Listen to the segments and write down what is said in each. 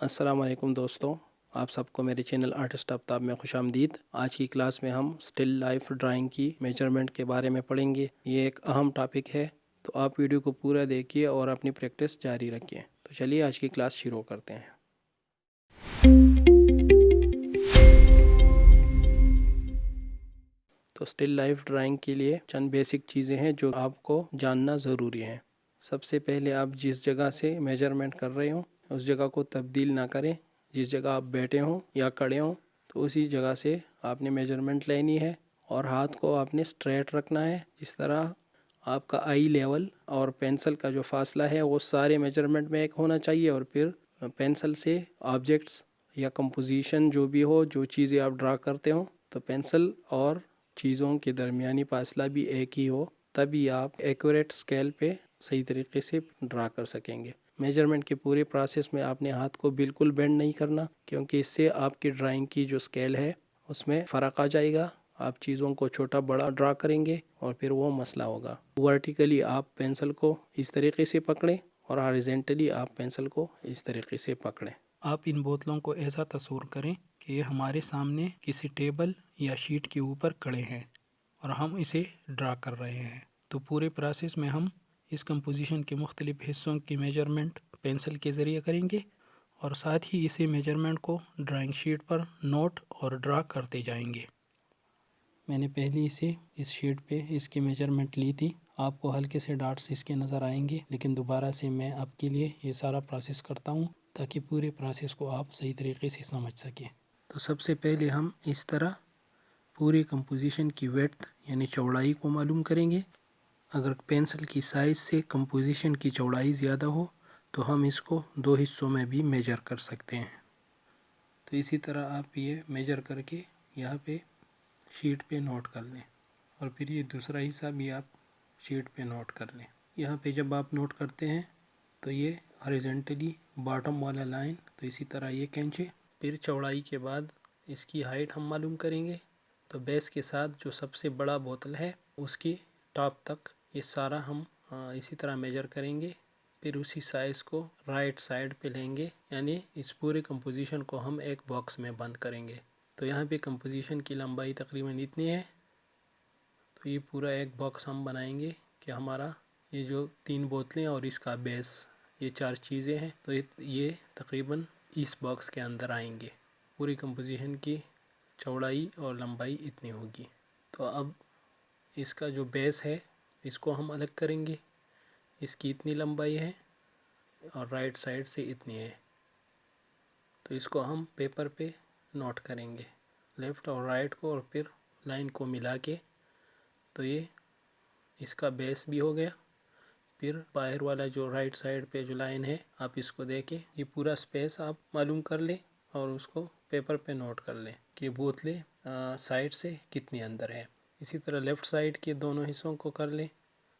अस्सलाम वालेकुम दोस्तों, आप सबको मेरे चैनल आर्टिस्ट आफ्ताब में खुश आमदीद। आज की क्लास में हम स्टिल लाइफ ड्राइंग की मेजरमेंट के बारे में पढ़ेंगे। ये एक अहम टॉपिक है, तो आप वीडियो को पूरा देखिए और अपनी प्रैक्टिस जारी रखिए। तो चलिए आज की क्लास शुरू करते हैं। तो स्टिल लाइफ ड्राइंग के लिए चंद बेसिक चीज़ें हैं जो आपको जानना ज़रूरी है। सबसे पहले आप जिस जगह से मेजरमेंट कर रहे हो उस जगह को तब्दील ना करें। जिस जगह आप बैठे हों या खड़े हों तो उसी जगह से आपने मेजरमेंट लेनी है और हाथ को आपने स्ट्रेट रखना है। जिस तरह आपका आई लेवल और पेंसिल का जो फासला है वो सारे मेजरमेंट में एक होना चाहिए। और फिर पेंसिल से ऑब्जेक्ट्स या कंपोजिशन जो भी हो, जो चीज़ें आप ड्रा करते हो, तो पेंसिल और चीज़ों के दरमियानी फासला भी एक ही हो, तभी आप एक्यूरेट स्केल पे सही तरीके से ड्रा कर सकेंगे। मेजरमेंट के पूरे प्रोसेस में आपने हाथ को बिल्कुल बेंड नहीं करना, क्योंकि इससे आपकी ड्राइंग की जो स्केल है उसमें फ़र्क आ जाएगा। आप चीज़ों को छोटा बड़ा ड्रा करेंगे और फिर वो मसला होगा। वर्टिकली आप पेंसिल को इस तरीके से पकड़ें और हॉरिजॉन्टली आप पेंसिल को इस तरीके से पकड़ें। आप इन बोतलों को ऐसा तस्वुर करें कि ये हमारे सामने किसी टेबल या शीट के ऊपर खड़े हैं और हम इसे ड्रा कर रहे हैं। तो पूरे प्रोसेस में हम इस कंपोजिशन के मुख्तलिफ हिस्सों की मेजरमेंट पेंसिल के ज़रिए करेंगे और साथ ही इसी मेजरमेंट को ड्राइंग शीट पर नोट और ड्रा करते जाएंगे। मैंने पहले इसे इस शीट पे इसकी मेजरमेंट ली थी। आपको हल्के से डॉट्स इसके नज़र आएंगे, लेकिन दोबारा से मैं आपके लिए ये सारा प्रोसेस करता हूँ ताकि पूरे प्रोसेस को आप सही तरीके से समझ सकें। तो सबसे पहले हम इस तरह पूरे कंपोजिशन की विड्थ यानी चौड़ाई को मालूम करेंगे। अगर पेंसिल की साइज़ से कंपोजिशन की चौड़ाई ज़्यादा हो तो हम इसको दो हिस्सों में भी मेजर कर सकते हैं। तो इसी तरह आप ये मेजर करके यहाँ पे शीट पे नोट कर लें और फिर ये दूसरा हिस्सा भी आप शीट पे नोट कर लें। यहाँ पे जब आप नोट करते हैं तो ये हॉरिजॉन्टली बॉटम वाला लाइन, तो इसी तरह ये खींचे। फिर चौड़ाई के बाद इसकी हाइट हम मालूम करेंगे। तो बेस के साथ जो सबसे बड़ा बोतल है उसकी टॉप तक ये सारा हम इसी तरह मेजर करेंगे। फिर उसी साइज़ को राइट साइड पे लेंगे, यानी इस पूरे कंपोजिशन को हम एक बॉक्स में बंद करेंगे। तो यहाँ पे कंपोजिशन की लंबाई तकरीबन इतनी है। तो ये पूरा एक बॉक्स हम बनाएंगे कि हमारा ये जो 3 बोतलें और इसका बेस, ये 4 चीज़ें हैं, तो ये तकरीबन इस बॉक्स के अंदर आएंगे। पूरी कंपोजिशन की चौड़ाई और लंबाई इतनी होगी। तो अब इसका जो बेस है इसको हम अलग करेंगे। इसकी इतनी लंबाई है और राइट साइड से इतनी है, तो इसको हम पेपर पे नोट करेंगे, लेफ़्ट और राइट को, और फिर लाइन को मिला के। तो ये इसका बेस भी हो गया। फिर बाहर वाला जो राइट साइड पे जो लाइन है आप इसको देके ये पूरा स्पेस आप मालूम कर लें और उसको पेपर पे नोट कर लें कि बोतलें साइड से कितनी अंदर है। इसी तरह लेफ़्ट साइड के दोनों हिस्सों को कर लें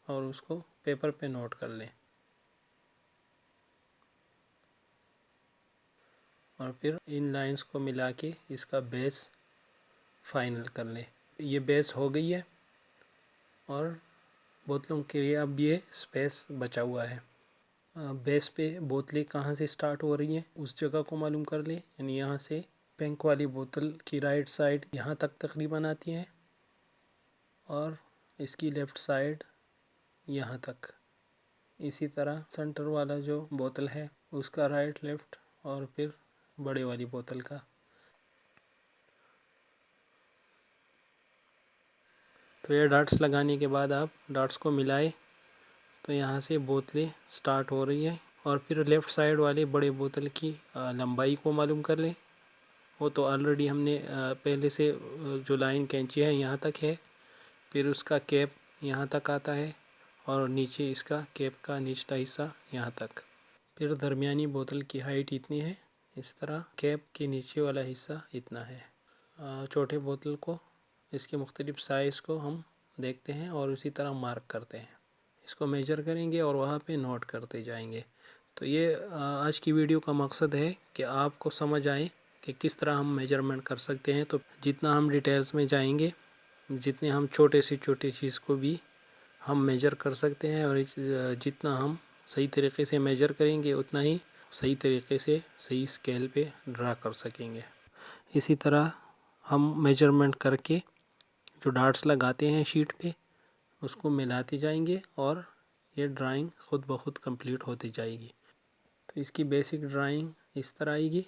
और उसको पेपर पे नोट कर लें और फिर इन लाइंस को मिला के इसका बेस फाइनल कर लें। ये बेस हो गई है और बोतलों के लिए अब ये स्पेस बचा हुआ है। बेस पे बोतलें कहाँ से स्टार्ट हो रही हैं उस जगह को मालूम कर लें, यानी यहाँ से पिंक वाली बोतल की राइट साइड यहाँ तक तकरीबन आती है और इसकी लेफ़्ट साइड यहाँ तक। इसी तरह सेंटर वाला जो बोतल है उसका राइट लेफ़्ट और फिर बड़े वाली बोतल का। तो ये डॉट्स लगाने के बाद आप डॉट्स को मिलाए तो यहाँ से बोतलें स्टार्ट हो रही है। और फिर लेफ़्ट साइड वाले बड़े बोतल की लंबाई को मालूम कर लें। वो तो ऑलरेडी हमने पहले से जो लाइन खींची है यहाँ तक है। फिर उसका कैप यहाँ तक आता है और नीचे इसका कैप का निचला हिस्सा यहाँ तक। फिर दरमियानी बोतल की हाइट इतनी है, इस तरह कैप के नीचे वाला हिस्सा इतना है। छोटे बोतल को इसके मुख्तलिफ साइज़ को हम देखते हैं और उसी तरह मार्क करते हैं। इसको मेजर करेंगे और वहाँ पे नोट करते जाएंगे। तो ये आज की वीडियो का मकसद है कि आपको समझ आए कि किस तरह हम मेजरमेंट कर सकते हैं। तो जितना हम डिटेल्स में जाएंगे, जितने हम छोटे से छोटे चीज़ को भी हम मेजर कर सकते हैं और जितना हम सही तरीके से मेजर करेंगे उतना ही صحیح طریقے سے صحیح اسکیل پہ ڈرا کر سکیں گے۔ اسی طرح ہم میجرمنٹ کر کے جو ڈاٹس لگاتے ہیں شیٹ پہ اس کو ملاتے جائیں گے اور یہ ڈرائنگ خود بخود کمپلیٹ ہوتی جائے گی۔ تو اس کی بیسک ڈرائنگ اس طرح آئے گی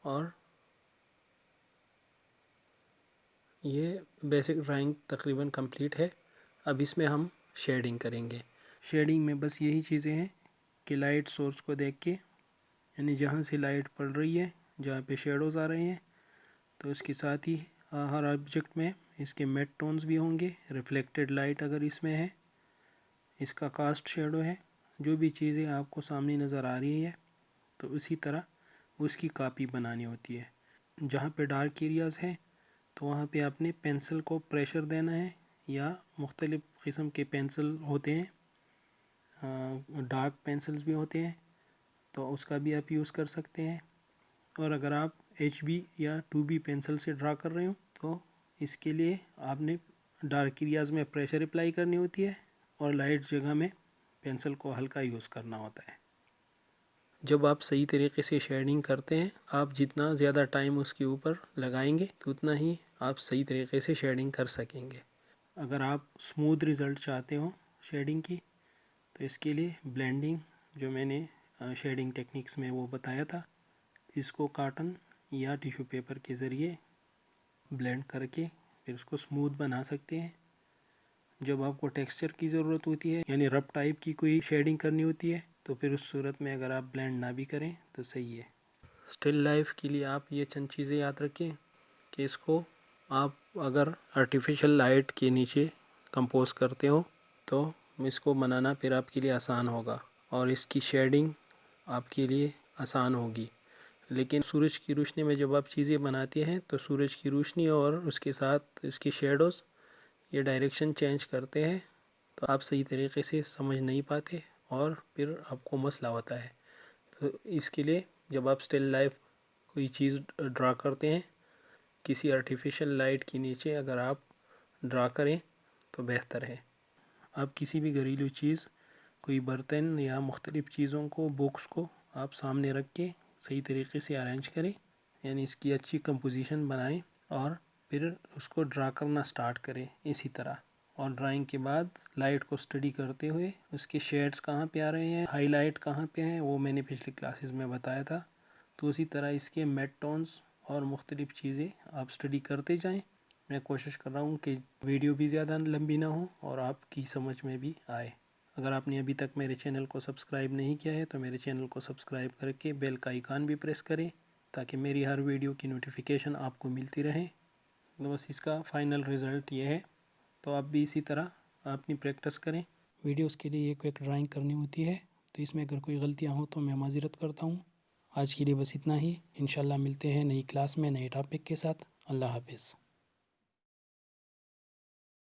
اور یہ بیسک ڈرائنگ تقریباً کمپلیٹ ہے۔ اب اس میں ہم شیڈنگ کریں گے۔ شیڈنگ میں بس یہی چیزیں ہیں کہ لائٹ سورس کو دیکھ کے، یعنی جہاں سے لائٹ پڑ رہی ہے جہاں پہ شیڈوز آ رہے ہیں، تو اس کے ساتھ ہی ہر آبجیکٹ میں اس کے میٹ ٹونز بھی ہوں گے۔ ریفلیکٹڈ لائٹ اگر اس میں ہے، اس کا کاسٹ شیڈو ہے، جو بھی چیزیں آپ کو سامنے نظر آ رہی ہے تو اسی طرح اس کی کاپی بنانی ہوتی ہے۔ جہاں پہ ڈارک ایریاز ہیں تو وہاں پہ آپ نے پینسل کو پریشر دینا ہے، یا مختلف قسم کے پینسل ہوتے ہیں، ڈارک پینسلز بھی ہوتے ہیں، تو اس کا بھی آپ یوز کر سکتے ہیں۔ اور اگر آپ HB یا 2B پینسل سے ڈرا کر رہے ہوں تو اس کے لیے آپ نے ڈارک ایریاز میں پریشر اپلائی کرنی ہوتی ہے اور لائٹ جگہ میں پینسل کو ہلکا یوز کرنا ہوتا ہے۔ جب آپ صحیح طریقے سے شیڈنگ کرتے ہیں، آپ جتنا زیادہ ٹائم اس کے اوپر لگائیں گے تو اتنا ہی آپ صحیح طریقے سے شیڈنگ کر سکیں گے۔ اگر آپ اسموتھ رزلٹ چاہتے ہو شیڈنگ کی تو اس کے لیے بلینڈنگ، جو میں نے شیڈنگ ٹیکنیکس میں وہ بتایا تھا، اس کو کاٹن یا ٹیشو پیپر کے ذریعے بلینڈ کر کے پھر اس کو اسموتھ بنا سکتے ہیں۔ جب آپ کو ٹیکسچر کی ضرورت ہوتی ہے، یعنی رب ٹائپ کی کوئی شیڈنگ کرنی ہوتی ہے، تو پھر اس صورت میں اگر آپ بلینڈ نہ بھی کریں تو صحیح ہے۔ اسٹل لائف کے لیے آپ یہ چند چیزیں یاد رکھیں کہ اس کو آپ اگر آرٹیفیشل لائٹ کے نیچے کمپوز کرتے ہو تو اس کو بنانا پھر آپ کے لیے آسان ہوگا اور اس کی شیڈنگ آپ کے لیے آسان ہوگی۔ لیکن سورج کی روشنی میں جب آپ چیزیں بناتے ہیں تو سورج کی روشنی اور اس کے ساتھ اس کی شیڈوز یہ ڈائریکشن چینج کرتے ہیں، تو آپ صحیح طریقے سے سمجھ نہیں پاتے اور پھر آپ کو مسئلہ ہوتا ہے۔ تو اس کے لیے جب آپ اسٹل لائف کوئی چیز ڈرا کرتے ہیں، کسی آرٹیفیشل لائٹ کے نیچے اگر آپ ڈرا کریں تو بہتر ہے۔ آپ کسی بھی گھریلو چیز، کوئی برتن یا مختلف چیزوں کو، بکس کو آپ سامنے رکھ کے صحیح طریقے سے ارینج کریں، یعنی اس کی اچھی کمپوزیشن بنائیں اور پھر اس کو ڈرا کرنا سٹارٹ کریں اسی طرح۔ اور ڈرائنگ کے بعد لائٹ کو اسٹڈی کرتے ہوئے اس کے شیڈز کہاں پہ آ رہے ہیں، ہائی لائٹ کہاں پہ ہیں، وہ میں نے پچھلی کلاسز میں بتایا تھا۔ تو اسی طرح اس کے میٹ ٹونز اور مختلف چیزیں آپ اسٹڈی کرتے جائیں۔ میں کوشش کر رہا ہوں کہ ویڈیو بھی زیادہ لمبی نہ ہو اور آپ کی سمجھ میں بھی آئے۔ اگر آپ نے ابھی تک میرے چینل کو سبسکرائب نہیں کیا ہے تو میرے چینل کو سبسکرائب کر کے بیل کا آئیکن بھی پریس کریں تاکہ میری ہر ویڈیو کی نوٹیفیکیشن آپ کو ملتی رہے۔ تو بس اس کا فائنل رزلٹ یہ ہے۔ تو آپ بھی اسی طرح اپنی پریکٹس کریں۔ ویڈیوز کے لیے ایک ڈرائنگ کرنی ہوتی ہے، تو اس میں اگر کوئی غلطیاں ہوں تو میں معذرت کرتا ہوں۔ آج کے لیے بس اتنا ہی۔ انشاءاللہ ملتے ہیں نئی کلاس میں نئے ٹاپک کے ساتھ۔ اللہ حافظ۔